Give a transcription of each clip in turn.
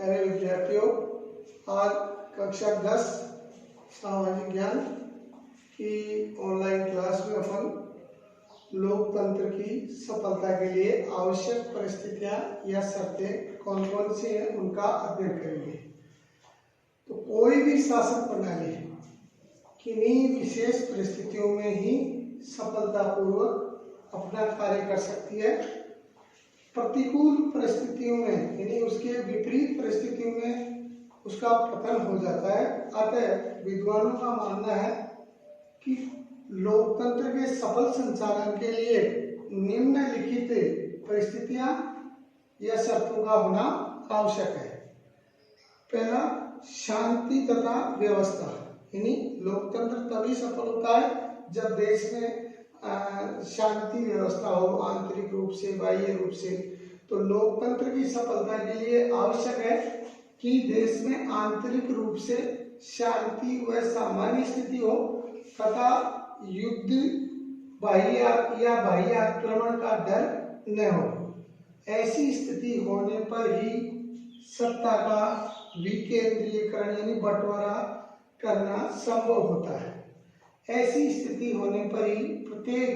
प्यारे विद्यार्थियों, आज कक्षा 10 सामाजिक ज्ञान की ऑनलाइन क्लास में अपन लोकतंत्र की सफलता के लिए आवश्यक परिस्थितियां या शर्तें कौन कौन सी हैं उनका अध्ययन करेंगे। तो कोई भी शासन प्रणाली किन्हीं विशेष परिस्थितियों में ही सफलतापूर्वक अपना कार्य कर सकती है। प्रतिकूल परिस्थितियों में यानी उसके विपरीत परिस्थितियों में उसका पतन हो जाता है। अतः विद्वानों का मानना है कि लोकतंत्र के सफल संचालन के लिए निम्नलिखित परिस्थितियां या शर्तों का होना आवश्यक है। पहला, शांति तथा व्यवस्था, यानी लोकतंत्र तभी सफल होता है जब देश में शांति व्यवस्था हो, आंतरिक रूप से बाह्य रूप से। तो लोकतंत्र की सफलता के लिए आवश्यक है कि देश में आंतरिक रूप से शांति व सामान्य स्थिति हो तथा युद्ध बाह्य आक्रमण का डर न हो। ऐसी स्थिति होने पर ही सत्ता का विकेंद्रीयकरण यानी बंटवारा करना संभव होता है। ऐसी स्थिति होने पर ही प्रत्येक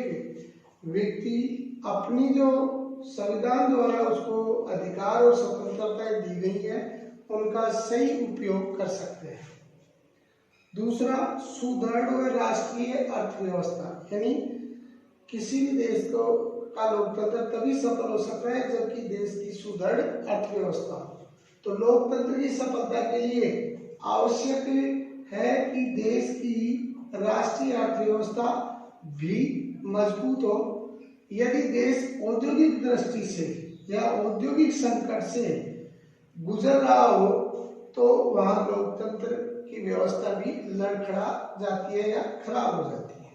व्यक्ति अपनी जो संविधान द्वारा उसको अधिकार और स्वतंत्रता दी गई है उनका सही उपयोग कर सकते हैं। दूसरा, सुदृढ़ व राष्ट्रीय अर्थव्यवस्था, यानी किसी भी देश का लोकतंत्र तभी सफल हो सकता है जबकि देश की सुदृढ़ अर्थव्यवस्था। तो लोकतंत्र की सफलता के लिए आवश्यक है कि देश की राष्ट्रीय अर्थव्यवस्था भी मजबूत हो। यदि देश औद्योगिक दृष्टि से या औद्योगिक संकट से गुजर रहा हो तो वहां लोकतंत्र की व्यवस्था भी लड़खड़ा जाती है या खराब हो जाती है,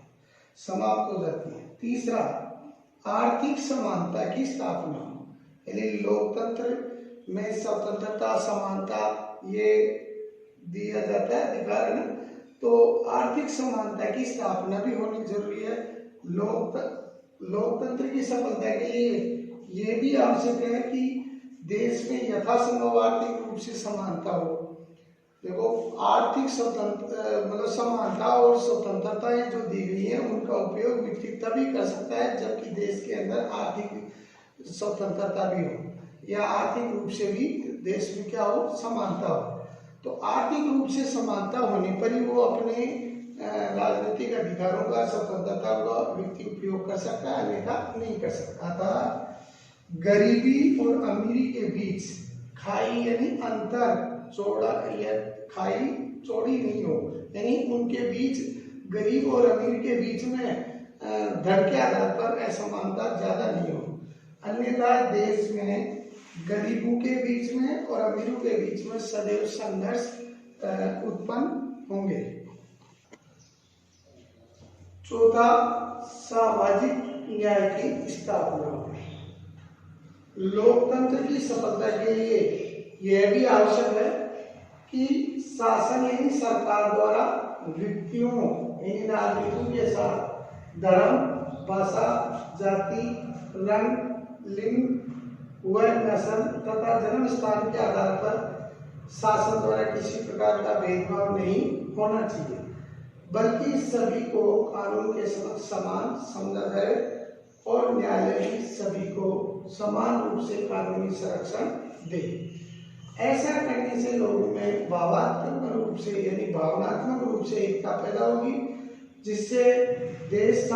समाप्त हो जाती है। तीसरा, आर्थिक समानता की स्थापना, यानी लोकतंत्र में स्वतंत्रता समानता ये दिया जाता है अधिकार है ना, तो आर्थिक समानता की स्थापना भी होनी जरूरी है। लोकतंत्र की सफलता के लिए ये भी आवश्यक है कि देश में यथासंभव आर्थिक रूप से समानता हो। देखो, आर्थिक मतलब समानता और स्वतंत्रताएं जो दी गई है उनका उपयोग व्यक्ति तभी कर सकता है जबकि देश के अंदर आर्थिक स्वतंत्रता भी हो या आर्थिक रूप से भी देश में क्या हो, समानता हो। तो आर्थिक रूप से समानता होने पर ही वो अपने राजनीतिक अधिकारों का, स्वतंत्रता का व्यक्ति उपयोग कर सकता है, अन्यथा नहीं कर सकता था। गरीबी और अमीरी के बीच खाई यानी अंतर चौड़ा या खाई चौड़ी नहीं हो, यानी उनके बीच गरीब और अमीर के बीच में धन के आधार पर असमानता ज्यादा नहीं हो। अन्यथा देश में गरीबों के बीच में और अमीरों के बीच में सदैव संघर्ष उत्पन्न होंगे। चौथा, सामाजिक न्याय की स्थापना। लोकतंत्र की सफलता के लिए यह भी आवश्यक है कि शासन यानी सरकार द्वारा व्यक्तियों यानी नागरिकों के साथ धर्म, भाषा, जाति, रंग, लिंग व नस्ल तथा जन्म स्थान के आधार पर शासन द्वारा किसी प्रकार का भेदभाव नहीं होना चाहिए, बल्कि सभी को कानून के समक्ष समान समझा जाए और न्यायालय भी सभी को समान रूप से कानूनी संरक्षण दे। ऐसा करने से लोगों में भावात्मक रूप से यानी भावनात्मक रूप से एकता पैदा होगी, जिससे देश में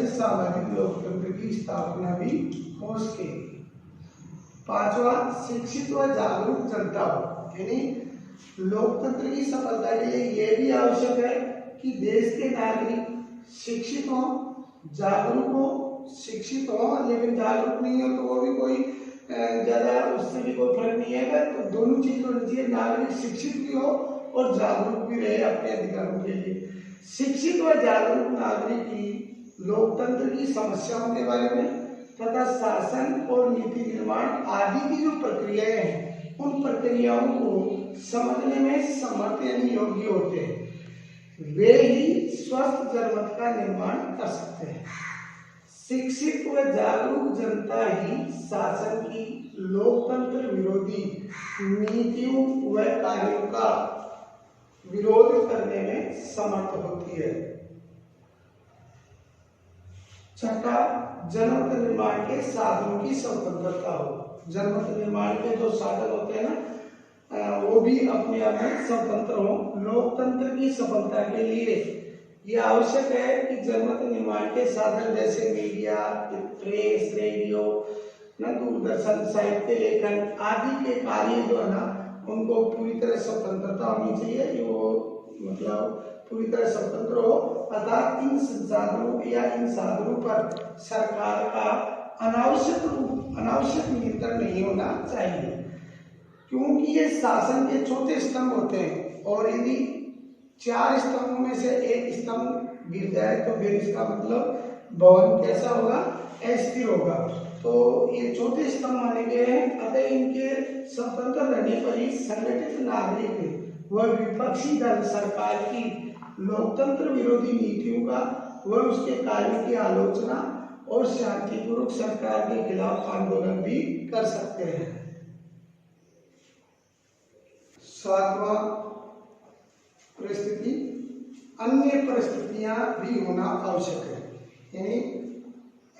सामाजिक लोकतंत्र की स्थापना भी हो सकेगी। पांचवा, शिक्षित व जागरूक जनता हो, यानी लोकतंत्र की सफलता के लिए यह भी आवश्यक है कि देश के नागरिक शिक्षित हो, जागरूक हो। शिक्षित हो लेकिन जागरूक नहीं हो तो वो भी कोई ज्यादा उससे भी कोई फर्क नहीं है। तो दोनों चीज होनी चाहिए, नागरिक शिक्षित भी हो और जागरूक भी रहे अपने अधिकारों के लिए। शिक्षित व जागरूक नागरिक ही लोकतंत्र की समस्याओं के बारे में तथा शासन और नीति निर्माण आदि की जो प्रक्रियाएं हैं उन प्रक्रियाओं को समझने में समर्थ यानी योग्य होते हैं। वे ही स्वस्थ जनमत का निर्माण कर सकते हैं। शिक्षित व जागरूक जनता ही शासन की लोकतंत्र विरोधी नीतियों व कार्यों का विरोध करने में समर्थ होती है। छठा, जनमत निर्माण के साधनों की स्वतंत्रता हो। जनमत निर्माण के जो साधन होते हैं ना, वो भी अपने आप में स्वतंत्र हो। लोकतंत्र की सफलता के लिए ये आवश्यक है कि जनमत निर्माण के साधन जैसे मीडिया, प्रेस, रेडियो, दूरदर्शन, साहित्य लेखन आदि के कार्य जो है ना, उनको पूरी तरह स्वतंत्रता होनी चाहिए। वो मतलब पूरी तरह स्वतंत्र हो, अर्थात इन संसाधनों या इन साधनों पर सरकार का अनावश्यक नियंत्रण नहीं होना चाहिए, क्योंकि ये शासन के चौथे स्तंभ होते हैं और यदि 4 स्तंभों में से एक स्तंभ गिर जाए तो फिर इसका मतलब भवन कैसा होगा, अस्थिर होगा। तो ये चौथे स्तंभ माने गए हैं। अतः इनके स्वतंत्र रहने पर ही संगठित नागरिक व विपक्षी दल सरकार की लोकतंत्र विरोधी नीतियों का व उसके कार्यों की आलोचना और शांतिपूर्वक सरकार के खिलाफ आंदोलन भी कर सकते हैं। 7वां परिस्थिति, अन्य परिस्थितियां भी होना आवश्यक है। यानी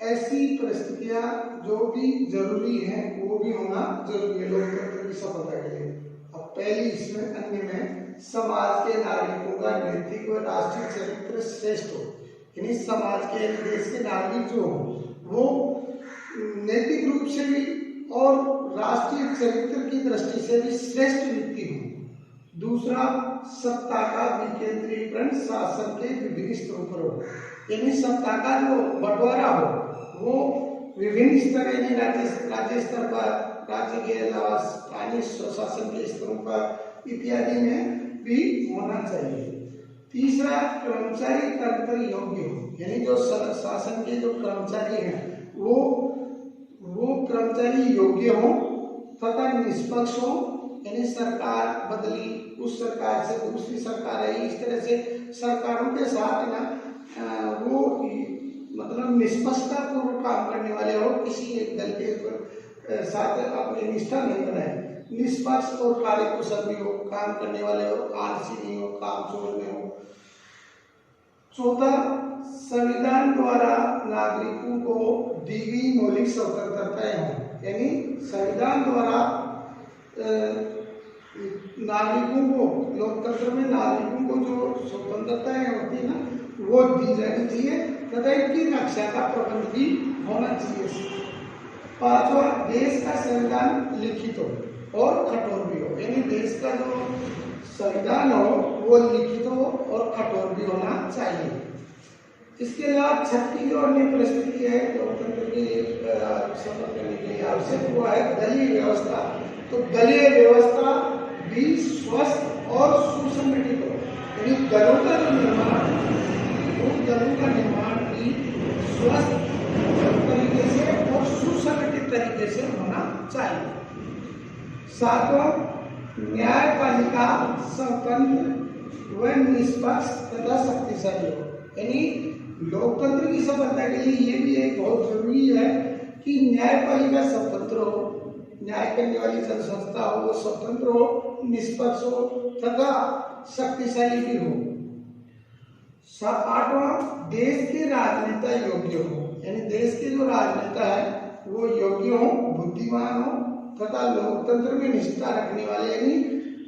ऐसी परिस्थितियां जो भी जरूरी हैं वो भी होना जरूरी है लोकतंत्र की सफलता के लिए। अब पहली इसमें अन्य में समाज के नागरिकों का नैतिक व राष्ट्रीय चरित्र श्रेष्ठ हो। यानी समाज के देश के नागरिक जो हो वो नैतिक रूप से भी और राष्ट्रीय चरित्र की दृष्टि से भी श्रेष्ठ व्यक्ति हो। दूसरा, सत्ता का विकेंद्रीकरण शासन के विभिन्न स्तरों पर हो। यानी सत्ता का जो बंटवारा हो वो विभिन्न स्तर, यानी राज्य स्तर पर, राज्य के अलावा स्थानीय स्वशासन के स्तरों पर इत्यादि में भी होना चाहिए। तीसरा, कर्मचारी तंत्र योग्य हो। यानी जो शासन के जो कर्मचारी हैं वो कर्मचारी योग्य हो तथा निष्पक्ष हो। यानी सरकार बदली, उस सरकार से दूसरी सरकार आई, इस तरह से सरकारों के साथ ना वो मतलब निष्पक्षता पूर्वक काम करने वाले हो, किसी एक दल के साथ अपनी निष्ठा नहीं बनाए, निष्पक्ष और कार्यकुशल भी हो, काम करने वाले हो, आलसी नहीं हो, काम चोर में हो। चौथा, संविधान द्वारा नागरिकों को दी गई मौलिक स्वतंत्रताएं हो। यानी संविधान द्वारा नागरिकों को, लोकतंत्र में नागरिकों को जो स्वतंत्रताएं होती है ना वो दी जानी चाहिए तथा इनकी रक्षा का प्रबंध भी होना चाहिए। 5वां, देश का संविधान लिखित हो और कठोर भी हो। यानी देश का जो संविधान हो वो लिखित हो और कठोर भी होना चाहिए। इसके अलावा 6वीं जो अन्य परिस्थिति है लोकतंत्र की सफल करने के लिए आवश्यक हुआ है दलीय व्यवस्था। तो दलीय व्यवस्था भी स्वस्थ और सुसंगठित हो। यानी दलों का जो निर्माण, उन दलों का निर्माण भी स्वस्थ तरीके से और सुसंगठित तरीके से होना चाहिए। 7वां, न्यायपालिका स्वतंत्र व निष्पक्ष तथा शक्तिशाली हो। यानी लोकतंत्र की सफलता के लिए ये भी एक बहुत जरूरी है कि न्यायपालिका स्वतंत्र हो, न्याय करने वाली जन संस्था हो वो स्वतंत्र हो, निष्पक्ष हो तथा शक्तिशाली भी हो। 8वां, देश के राजनेता योग्य हो। यानी देश के जो राजनेता है वो योग्य हो, बुद्धिमान हो तथा लोकतंत्र में निष्ठा रखने वाले, यानी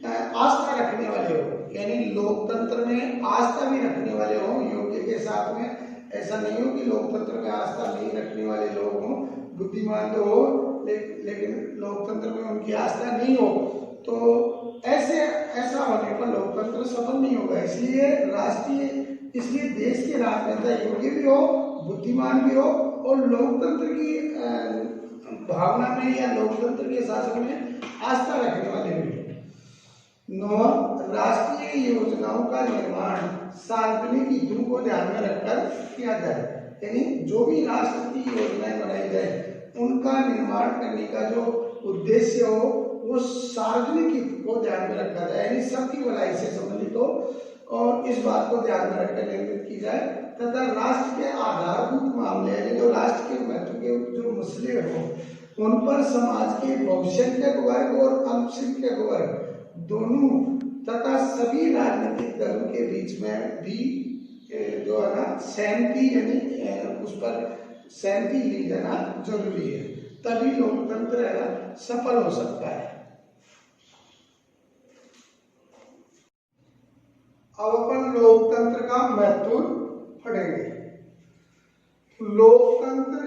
आस्था रखने वाले हो। यानी लोकतंत्र में आस्था भी रखने वाले हो, योग्य के साथ में ऐसा नहीं हो कि लोकतंत्र में आस्था नहीं रखने वाले लोग हों, बुद्धिमान तो हो लेकिन लोकतंत्र में उनकी आस्था नहीं हो, तो ऐसा होने पर लोकतंत्र सफल नहीं होगा। इसलिए देश के राजनेता योग्य भी हो, बुद्धिमान भी हो और लोकतंत्र की भावना में या लोकतंत्र के शासन में आस्था रखने वाले भी। 9वां, राष्ट्रीय योजनाओं का निर्माण सार्वजनिक हितों को ध्यान में रखकर किया जाए। यानी जो भी राष्ट्र की योजनाएं बनाई जाए उनका निर्माण करने का जो उद्देश्य हो वो सार्वजनिक हित को ध्यान में रखा जाए, यानी सबकी भलाई से संबंधित हो और इस बात को ध्यान में रखकर निर्मित की जाए तथा राष्ट्र के आधारभूत मामले यानी जो राष्ट्र के महत्व के जो मसले हो उन पर समाज के बहुसंख्यक वर्ग और अल्पसंख्यक वर्ग दोनों तथा सभी राजनीतिक दलों के बीच में भी जो है ना सहमति यानी उस पर सहमति ली जाना जरूरी है, तभी लोकतंत्र है ना सफल हो सकता है। अब अपन लोकतंत्र का महत्व पढ़ेंगे। लोकतंत्र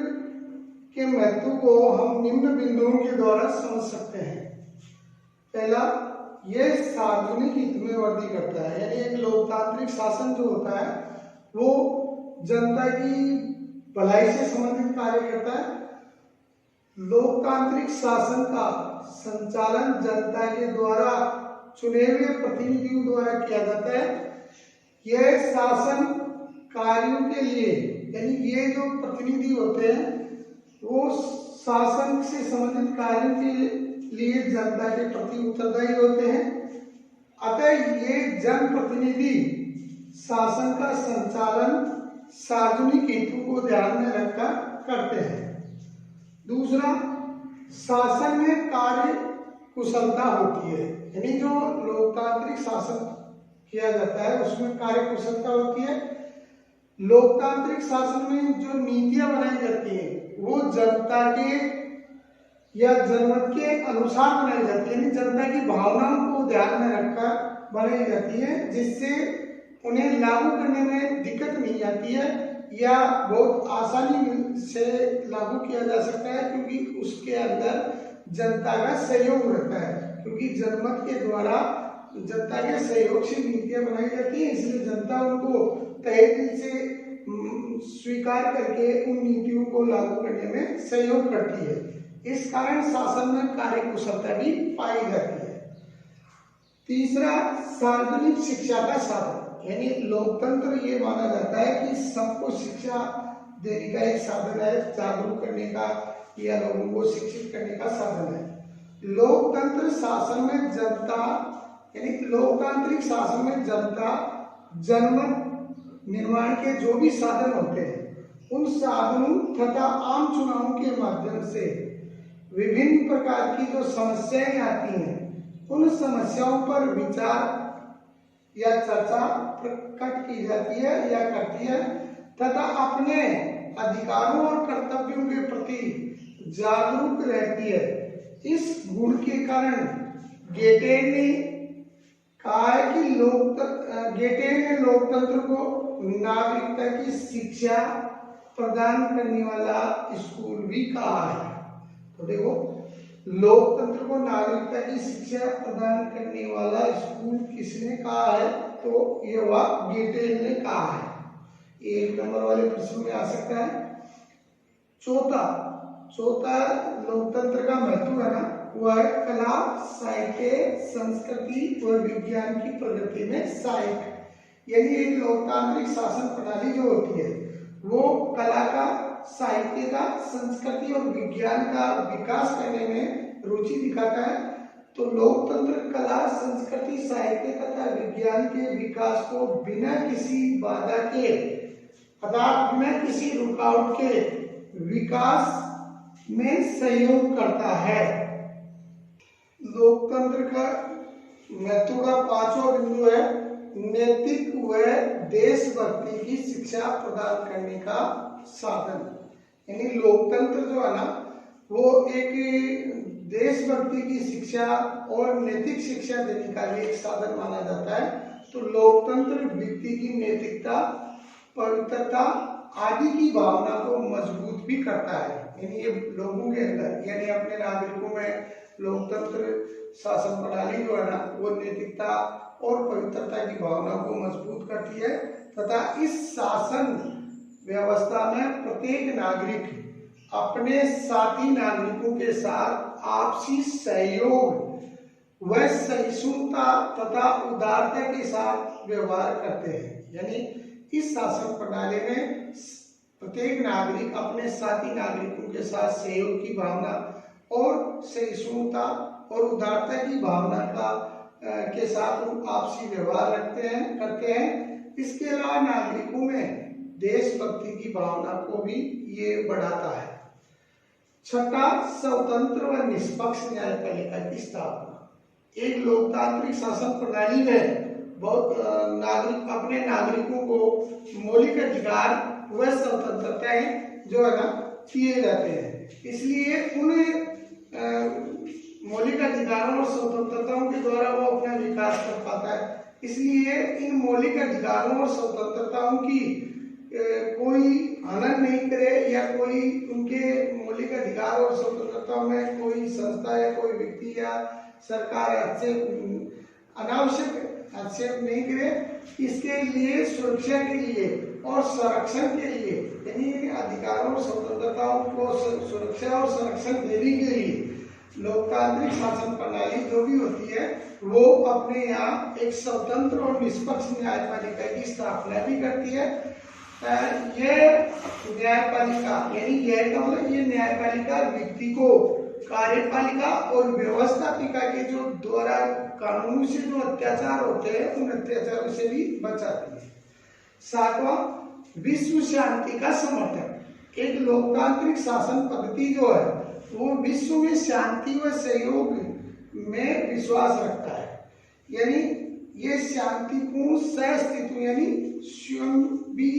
के महत्व को हम निम्न बिंदुओं के द्वारा समझ सकते हैं। पहला, यह सार्वजनिक हित में वृद्धि करता है, यानी एक लोकतांत्रिक शासन जो होता है वो जनता की भलाई से संबंधित कार्य करता है। लोकतांत्रिक शासन का संचालन जनता के द्वारा चुने हुए प्रतिनिधियों द्वारा किया जाता है। यह शासन कार्यों के लिए यानी ये जो प्रतिनिधि होते हैं वो शासन से संबंधित कार्यों के लिए जनता के प्रति उत्तरदायी होते हैं। अतः ये जनप्रतिनिधि शासन का संचालन सार्वजनिक हेतु को ध्यान में रखकर करते हैं। दूसरा, शासन में कार्य कुशलता होती है, यानी जो लोकतांत्रिक शासन किया जाता है उसमें कार्य कुशलता होती है। लोकतांत्रिक शासन में जो नीतियां बनाई जाती हैं वो जनता के या जनमत के अनुसार बनाई जाती है, यानी जनता की भावनाओं को ध्यान में रखकर बनाई जाती है, जिससे उन्हें लागू करने में दिक्कत नहीं आती है या बहुत आसानी से लागू किया जा सकता है, क्योंकि उसके अंदर जनता का सहयोग रहता है, क्योंकि जनमत के द्वारा जनता के सहयोग से नीतियां बनाई जाती है, इसलिए जनता उनको तहे दिल से स्वीकार करके उन नीतियों को लागू करने में सहयोग करती है। इस कारण शासन में कार्य कुशलता भी पाई जाती है। तीसरा, सार्वजनिक शिक्षा का साधन, यानी लोकतंत्र ये माना जाता है कि सबको शिक्षा देने का एक साधन है, जागरूक करने का या लोगों को शिक्षित करने का साधन है। लोकतंत्र शासन में जनता यानी लोकतांत्रिक शासन में जनता जनमत निर्माण के जो भी साधन होते हैं उन साधनों तथा आम चुनावों के माध्यम से विभिन्न प्रकार की जो समस्याएं आती हैं उन समस्याओं पर विचार या चर्चा प्रकट की जाती है या करती है तथा अपने अधिकारों और कर्तव्यों के प्रति जागरूक रहती है। इस गुण के कारण गेटे ने कहा है कि गेटे ने लोकतंत्र को नागरिकता की शिक्षा प्रदान करने वाला स्कूल भी कहा है। तो देखो, लोकतंत्र को नागरिकता की शिक्षा प्रदान करने वाला स्कूल किसने कहा है? तो ये वह गेटे ने कहा है। एक नंबर वाले प्रश्न में आ सकता है। चौथा लोकतंत्र का महत्व है ना, वह है कला, साहित्य, संस्कृति और विज्ञान की प्रगति में सहायक। यानी एक लोकतांत्रिक शासन प्रणाली जो होती है वो कला का, साहित्य का, संस्कृति और विज्ञान का विकास करने में रुचि दिखाता है। तो लोकतंत्र कला, संस्कृति, साहित्य तथा विज्ञान के विकास को बिना किसी बाधा के अर्थात बिना किसी रुकावट के विकास में सहयोग करता है। लोकतंत्र का महत्व का पांचवा बिंदु है नैतिक व देशभक्ति की शिक्षा प्रदान करने का साधन। यानी लोकतंत्र जो है ना वो एक देशभक्ति की शिक्षा और नैतिक शिक्षा देने का भी एक साधन माना जाता है। तो लोकतंत्र व्यक्ति की नैतिकता, पवित्रता आदि की भावना को मजबूत भी करता है। यानी ये लोगों के अंदर यानी अपने नागरिकों में लोकतंत्र शासन प्रणाली जो है ना वो नैतिकता और पवित्रता की भावना को मजबूत करती है तथा इस शासन व्यवस्था में प्रत्येक नागरिक अपने साथी नागरिकों के साथ आपसी सहयोग व सहिष्णुता तथा उदारता के साथ व्यवहार करते हैं। यानी इस शासन प्रणाली में प्रत्येक नागरिक अपने साथी नागरिकों के साथ सहयोग की भावना और सहिष्णुता और उदारता की भावना के साथ आपसी व्यवहार करते हैं। इसके अलावा नागरिकों में देशभक्ति की भावना को भी ये बढ़ाता है। छठा, स्वतंत्र व निष्पक्ष न्यायपालिका की स्थापना। एक लोकतांत्रिक शासन प्रणाली में बहुत नागरिक अपने नागरिकों को मौलिक अधिकार व स्वतंत्रताएं जो है ना दिए जाते हैं। इसलिए उन मौलिक अधिकारों और स्वतंत्रताओं के द्वारा वो अपना विकास कर पाता है। इसलिए इन मौलिक अधिकारों और स्वतंत्रताओं की कोई हनन नहीं करे या कोई उनके मौलिक अधिकार और स्वतंत्रताओं में कोई संस्था या कोई व्यक्ति या सरकार अनावश्यक हस्तक्षेप नहीं करे। इसके लिए सुरक्षा के लिए और संरक्षण के लिए यानी अधिकारों और स्वतंत्रताओं को सुरक्षा और संरक्षण देने के लिए लोकतांत्रिक शासन प्रणाली जो भी होती है वो अपने यहाँ एक स्वतंत्र और निष्पक्ष न्यायपालिका की स्थापना भी करती है। यह न्यायपालिका यानी यह का मतलब ये न्यायपालिका व्यक्ति को कार्यपालिका और व्यवस्थापिका के जो द्वारा कानून से जो अत्याचार होते हैं उन अत्याचारों से भी बचाती है। सातवां, विश्व शांति का समर्थन। एक लोकतांत्रिक शासन पद्धति जो है वो विश्व में शांति व सहयोग में विश्वास रखता है। यानी ये शांतिपूर्ण सहअस्तित्व यानी स्वयं भी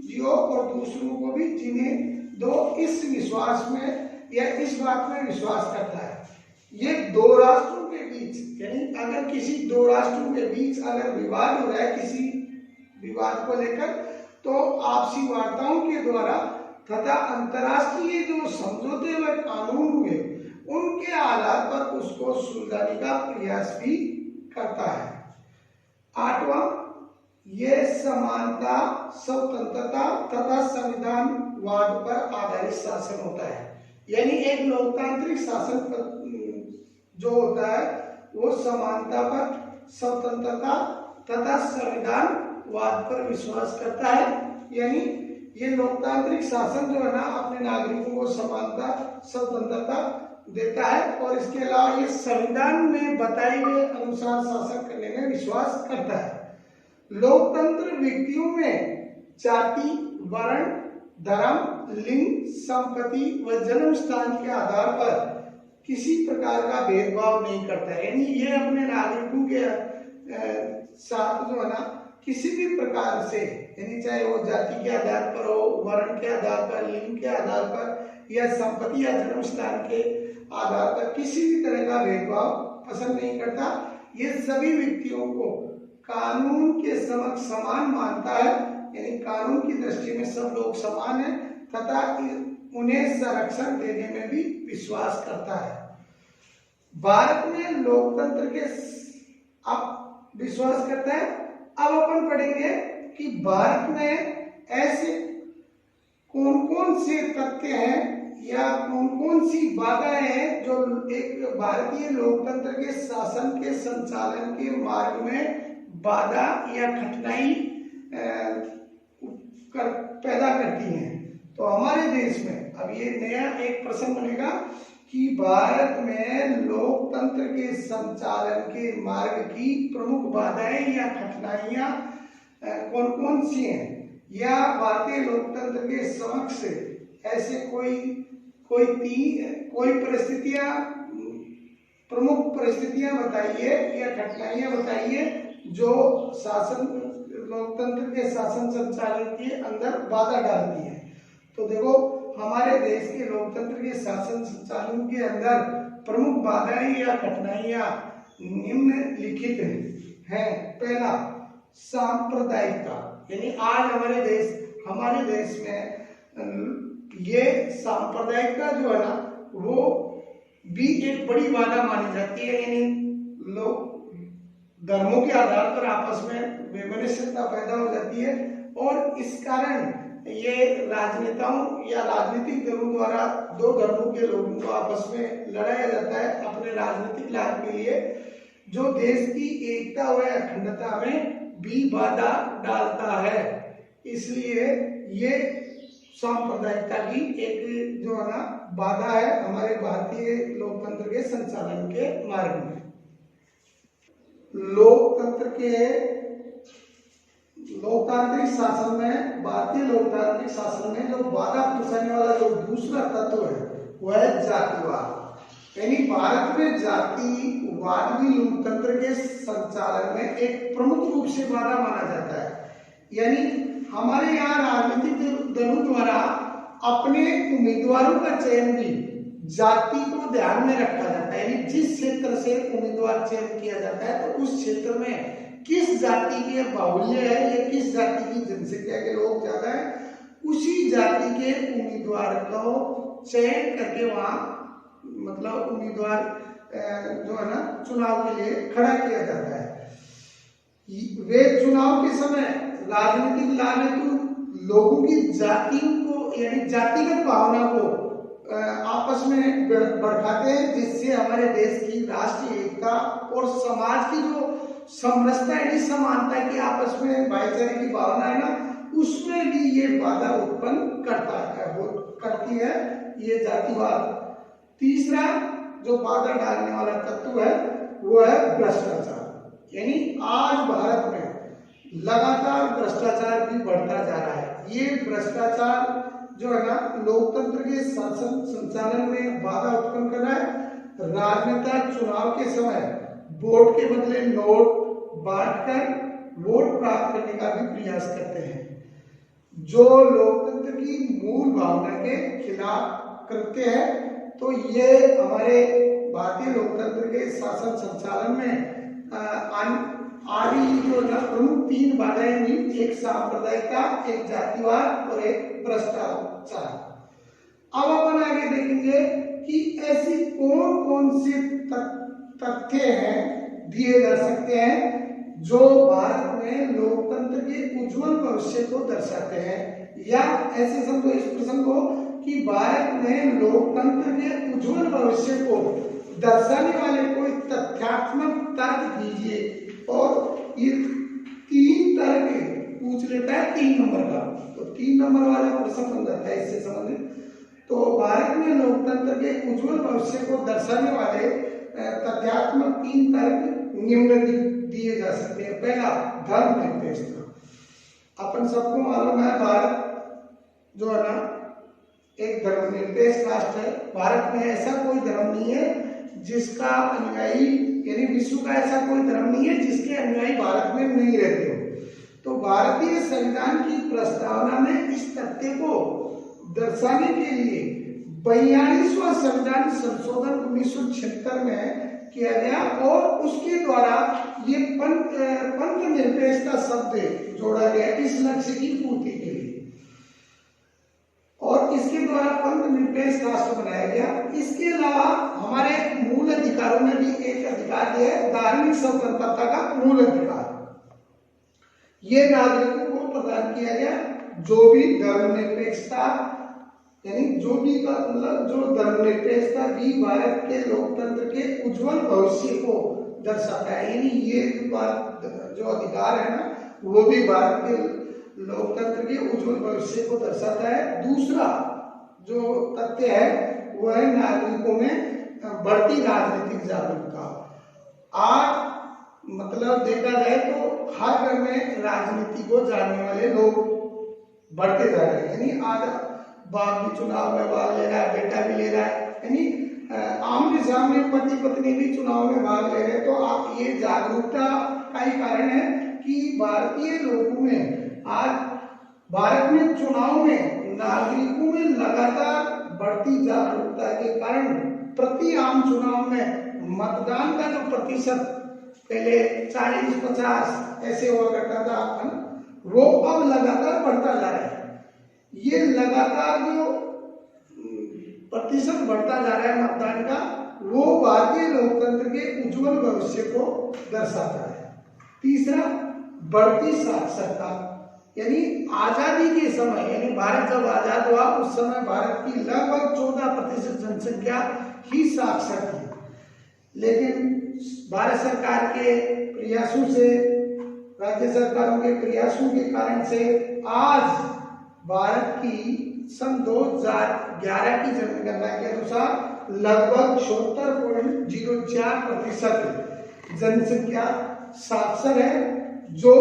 जियो और दूसरों को भी जीने दो, इस विश्वास में या इस बात में विश्वास करता है। ये दो राष्ट्रों के बीच यानी अगर किसी दो राष्ट्रों के बीच अगर विवाद हो रहा है किसी विवाद को लेकर तो आपसी वार्ताओं के द्वारा तथा अंतर्राष्ट्रीय जो समझौते व कानून हुए उनके आधार पर उसको सुलझाने का प्रयास भी करता है। आठवां, ये समानता, स्वतंत्रता तथा संविधानवाद पर आधारित शासन होता है। यानी एक लोकतांत्रिक शासन जो होता है वो समानता पर, स्वतंत्रता तथा संविधानवाद पर विश्वास करता है। यानी ये लोकतांत्रिक शासन जो है ना अपने नागरिकों को समानता, स्वतंत्रता देता है और इसके अलावा ये संविधान में बताए गए अनुसार शासन करने में विश्वास करता है। लोकतंत्र व्यक्तियों में जाति, वर्ण, धर्म, लिंग, संपत्ति व जन्म स्थान के आधार पर किसी प्रकार का भेदभाव नहीं करता है। यानी ये अपने नागरिकों के साथ जो है ना किसी भी प्रकार से यानी चाहे वो जाति के आधार पर हो, वर्ण के आधार पर, लिंग के आधार पर या संपत्ति या जन्म स्थान के आधार पर किसी भी तरह का भेदभाव पसंद नहीं करता। ये सभी व्यक्तियों को कानून के समक्ष समान मानता है। यानी कानून की दृष्टि में सब लोग समान हैं तथा उन्हें संरक्षण देने में भी विश्वास करता है। भारत में लोकतंत्र के अब विश्वास करता है। अब अपन पढ़ेंगे कि भारत में ऐसे कौन कौन से तथ्य हैं या कौन कौन सी बाधाएं हैं जो एक भारतीय लोकतंत्र के शासन के संचालन के मार्ग में बाधा या कठिनाई पैदा करती हैं। तो हमारे देश में अब ये नया एक प्रश्न बनेगा कि भारत में लोकतंत्र के संचालन के मार्ग की प्रमुख बाधाएं या कठिनाइयां कौन कौन सी हैं, या भारतीय लोकतंत्र के समक्ष ऐसे कोई परिस्थितियां, प्रमुख परिस्थितियां बताइए या कठिनाइयां बताइए जो लोकतंत्र के शासन संचालन के अंदर बाधा डालती है। तो देखो हमारे देश के लोकतंत्र के शासन संचालन के अंदर प्रमुख बाधाएं या कठिनाइयां निम्नलिखित हैं। पहला, सांप्रदायिकता। यानी आज हमारे देश में ये सांप्रदायिकता जो है ना वो भी एक बड़ी बाधा मानी जाती है। यानी लोग धर्मों के आधार पर आपस में वैमनस्यता पैदा हो जाती है और इस कारण ये राजनेताओं या राजनीतिक दलों द्वारा दो धर्मों के लोगों को आपस में लड़ाया जाता है अपने राजनीतिक लाभ के लिए, जो देश की एकता व अखंडता में भी बाधा डालता है। इसलिए ये सांप्रदायिकता की एक जो है ना बाधा है हमारे भारतीय लोकतंत्र के संचालन के मार्ग में। लोकतंत्र के लोकतांत्रिक शासन में, भारतीय लोकतांत्रिक शासन में जो बाधा पहुंचाने वाला जो दूसरा तत्व है वह है जातिवाद। यानी भारत में जातिवादी लोकतंत्र के संचालन में एक प्रमुख रूप से बाधा माना जाता है। यानी हमारे यहाँ राजनीतिक दलों द्वारा अपने उम्मीदवारों का चयन भी जाति को ध्यान में रखा जाता है। यानी जिस क्षेत्र से उम्मीदवार चयन किया जाता है तो उस क्षेत्र में किस जाति के बाहुल्य है या किस जाति की जनसंख्या के लोग ज्यादा है, उसी जाति के उम्मीदवार को चयन करके वहां मतलब उम्मीदवार जो है ना चुनाव के लिए खड़ा किया जाता है। वे चुनाव के समय राजनीतिक लालच लोगों की जातियों को यानी जातिगत भावना को आपस में भड़काते हैं, जिससे हमारे देश की राष्ट्रीय एकता और समाज की जो समरसता यानी समानता की आपस में भाईचारे की भावना है ना, उसमें भी ये बाधा उत्पन्न करती है ये जातिवाद। तीसरा जो बाधा डालने वाला तत्व है वो है भ्रष्टाचार। यानी आज भारत में लगातार भ्रष्टाचार भी बढ़ता जा रहा है। ये भ्रष्टाचार जो है ना लोकतंत्र के शासन संचालन में बाधा उत्पन्न कर रहा है। राजनेता चुनाव के समय वोट के बदले नोट बांटकर वोट प्राप्त करने का भी प्रयास करते हैं, जो लोकतंत्र की मूल भावना के खिलाफ करते हैं। तो ये हमारे भारतीय लोकतंत्र के शासन संचालन में आ रही जो प्रमुख तीन बाधाएं हुई, एक सांप्रदायिकता, एक जातिवाद और एक भ्रष्टाचार। अब अपन आगे देखेंगे कि ऐसी कौन कौन से तथ्य हैं दिए जा सकते हैं जो भारत में लोकतंत्र के उज्जवल भविष्य को दर्शाते हैं, या ऐसे समझो इस प्रश्न को कि भारत में लोकतंत्र के उज्जवल भविष्य को दर्शाने वाले कोई तथ्यात्मक तर्क दीजिए। और ये तीन तर्क पूछ लेता है 3 नंबर का, तो 3 नंबर वाला प्रश्न बन जाता है इससे संबंधित। तो भारत में लोकतंत्र के उज्जवल भविष्य को दर्शाने वाले तथ्यात्मक 3 तर्क निम्नलिखित दिए जा सकते हैं। पहला, धर्मनिरपेक्षता। अपन सबको मालूम है भारत जो है ना एक धर्मनिरपेक्ष राष्ट्र है। भारत में ऐसा कोई धर्म नहीं है जिसका अनुयायी यानी विश्व का ऐसा कोई धर्म नहीं है जिसके अनुयायी भारत में नहीं रहते हो। तो भारतीय संविधान की प्रस्तावना में इस तथ्य को दर्शाने के लिए 42वां संविधान संशोधन 1976 में किया गया और उसके द्वारा ये पंथ निरपेक्षता शब्द जोड़ा गया इस लक्ष्य की पूर्ति के लिए, और इसके द्वारा पंथ निरपेक्ष राष्ट्र बनाया गया। इसके अलावा हमारे मूल अधिकारों में भी एक अधिकार दिया है, धार्मिक स्वतंत्रता का मूल अधिकार। ये नागरिकों को प्रदान किया गया। जो भी धर्मनिरपेक्षता यानी जो भी का मतलब जो धर्मनिरपेक्षता भी भारत के लोकतंत्र के उज्जवल भविष्य को दर्शाता है। यानी ये बात जो अधिकार है ना वो भी भारत के लोकतंत्र के उज्जवल भविष्य को दर्शाता है। दूसरा जो तथ्य है वह है नागरिकों में बढ़ती राजनीतिक जागरूकता। आज मतलब देखा जाए तो हर घर में राजनीति को जानने वाले लोग बढ़ते जा रहे हैं। यानी आज बाप भी चुनाव में भाग ले रहा है, बेटा भी ले रहा है, यानी आमने सामने पति पत्नी भी चुनाव में भाग ले रहे हैं। तो आप ये जागरूकता का ही कारण है कि भारतीय लोगों में आज भारत में चुनाव में नागरिकों में लगातार बढ़ती जागरूकता के कारण प्रति आम चुनाव में मतदान का जो प्रतिशत पहले 40-50 ऐसे हुआ करता था वो अब लगातार बढ़ता जा रहा है। ये लगातार जो प्रतिशत बढ़ता जा रहा है मतदान का वो भारतीय लोकतंत्र के उज्जवल भविष्य को दर्शाता है। तीसरा, बढ़ती साक्षरता। यानी आजादी के समय यानी भारत जब आजाद हुआ उस समय भारत की लगभग 14% जनसंख्या ही साक्षर थी, लेकिन भारत सरकार के प्रयासों से राज्य सरकारों के प्रयासों के कारण से आज भारत की सन 2011 की जनगणना के अनुसार लगभग 76.04% जनसंख्या साक्षर है, जो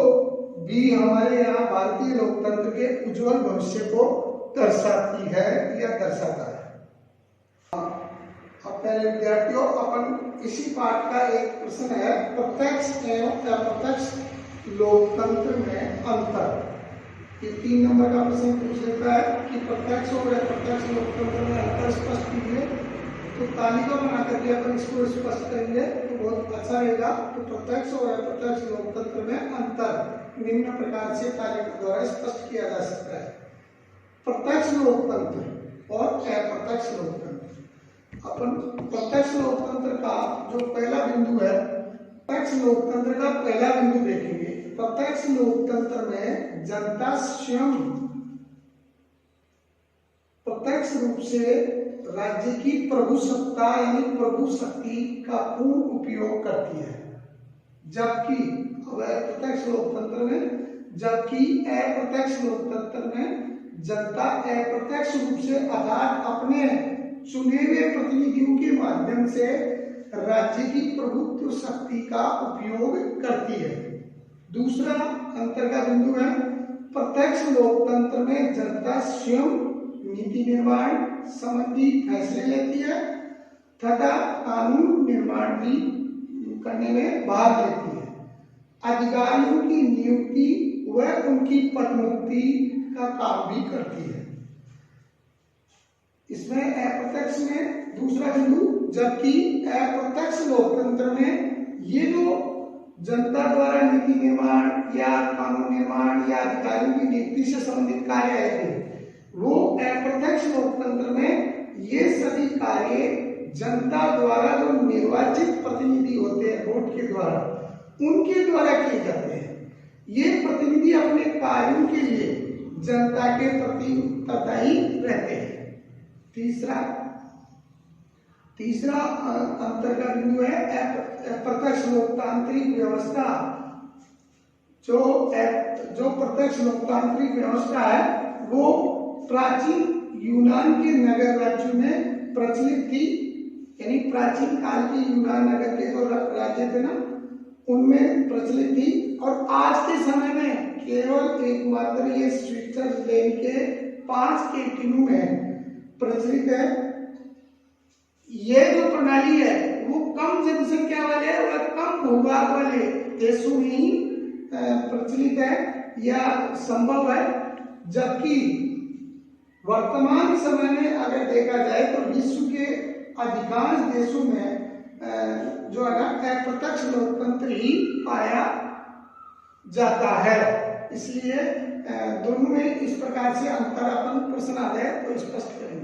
बी हमारे यहाँ भारतीय लोकतंत्र के उज्जवल भविष्य को दर्शाती है या दर्शाता है। अब पहले विद्यार्थियों, अपन इसी पाठ का एक प्रश्न है, प्रत्यक्ष एवं अप्रत्यक्ष लोकतंत्र में अंतर। ये 3 नंबर का प्रश्न पूछ लेता है कि प्रत्यक्ष और अप्रत्यक्ष लोकतंत्र में अंतर स्पष्ट कीजिए। तो तालिका बना करके अपन इसको स्पष्ट करेंगे तो बहुत अच्छा रहेगा। तो प्रत्यक्ष और अप्रत्यक्ष लोकतंत्र में अंतर निम्न प्रकार से तालिका द्वारा स्पष्ट किया जा सकता है। प्रत्यक्ष लोकतंत्र और अप्रत्यक्ष लोकतंत्र। अपन प्रत्यक्ष लोकतंत्र का जो पहला बिंदु है, प्रत्यक्ष लोकतंत्र का पहला बिंदु देखेंगे। प्रत्यक्ष लोकतंत्र में जनता स्वयं प्रत्यक्ष रूप से राज्य की प्रभुसत्ता यानी प्रभु शक्ति का पूर्ण उपयोग करती है, जबकि प्रत्यक्ष लोकतंत्र में, जबकि अप्रत्यक्ष लोकतंत्र में जनता अप्रत्यक्ष रूप से अर्थात अपने चुने हुए प्रतिनिधियों के माध्यम से राज्य की प्रभुत्व शक्ति का उपयोग करती है। दूसरा अंतर का बिंदु है, प्रत्यक्ष लोकतंत्र में जनता स्वयं नीति निर्माण संबंधी फैसले लेती है तथा कानून निर्माण भी करने में भाग लेती है। अधिकारियों की नियुक्ति व उनकी पदोन्नति का काम भी करती है। इसमें अप्रत्यक्ष में दूसरा बिंदु, जबकि अप्रत्यक्ष लोकतंत्र में ये जो जनता द्वारा नीति निर्माण या कानून निर्माण या अधिकारियों की नियुक्ति से संबंधित कार्य है, वो अप्रत्यक्ष लोकतंत्र में ये सभी कार्य जनता द्वारा जो निर्वाचित प्रतिनिधि होते हैं वोट के द्वारा, उनके द्वारा किए जाते हैं। ये प्रतिनिधि अपने कार्यों के लिए जनता के प्रति उत्तरदायी रहते हैं। तीसरा अंतर का बिंदु है प्रत्यक्ष लोकतांत्रिक व्यवस्था। जो प्रत्यक्ष लोकतांत्रिक व्यवस्था है वो प्राचीन यूनान के नगर राज्यों में प्रचलित थी, यानी प्राचीन काल के यूनान नगर के जो राज्य थे ना, उनमें प्रचलित थी। और आज के समय में केवल एकमात्र ये स्विट्जरलैंड के 5 कैंटोनों में प्रचलित है। ये जो प्रणाली है वो कम जनसंख्या वाले और कम भूभाग वाले देशों में ही प्रचलित है या संभव है, जबकि वर्तमान समय में अगर देखा जाए तो विश्व के अधिकांश देशों में जो है ना अप्रत्यक्ष लोकतंत्र ही पाया जाता है। इसलिए दोनों में इस प्रकार से अंतर अपन प्रश्न आ जाए तो स्पष्ट करेंगे।